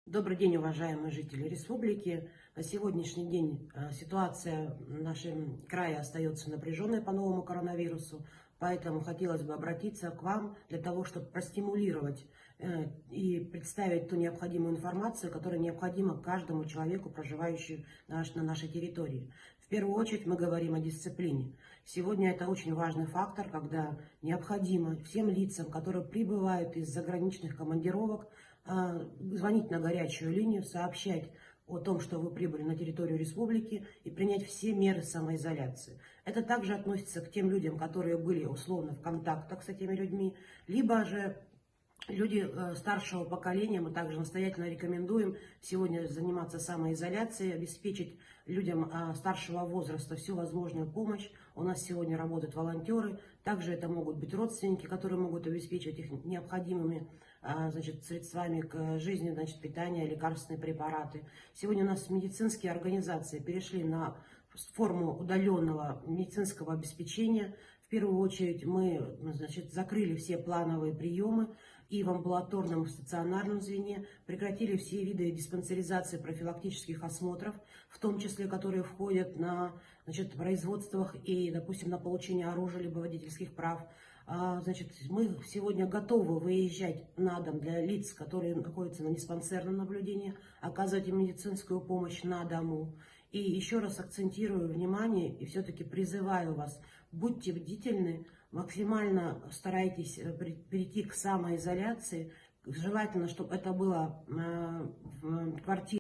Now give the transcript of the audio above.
Добрый день, уважаемые жители республики. На сегодняшний день ситуация в нашем крае остается напряженной по новому коронавирусу, поэтому хотелось бы обратиться к вам для того, чтобы простимулировать и представить ту необходимую информацию, которая необходима каждому человеку, проживающему на нашей территории. В первую очередь мы говорим о дисциплине. Сегодня это очень важный фактор, когда необходимо всем лицам, которые прибывают из заграничных командировок, звонить на горячую линию, сообщать о том, что вы прибыли на территорию республики, и принять все меры самоизоляции. Это также относится к тем людям, которые были условно в контактах с этими людьми, либо же люди старшего поколения. Мы также настоятельно рекомендуем сегодня заниматься самоизоляцией, обеспечить людям старшего возраста всю возможную помощь. У нас сегодня работают волонтеры, также это могут быть родственники, которые могут обеспечивать их необходимыми средствами к жизни, питания, лекарственные препараты. Сегодня у нас медицинские организации перешли на форму удаленного медицинского обеспечения. В первую очередь мы закрыли все плановые приемы и в амбулаторном, и в стационарном звене, прекратили все виды диспансеризации профилактических осмотров, в том числе, которые входят на производствах и, допустим, на получение оружия либо водительских прав. Мы сегодня готовы выезжать на дом для лиц, которые находятся на диспансерном наблюдении, оказывать им медицинскую помощь на дому. И еще раз акцентирую внимание и все-таки призываю вас, будьте бдительны, максимально старайтесь перейти к самоизоляции. Желательно, чтобы это было в квартире.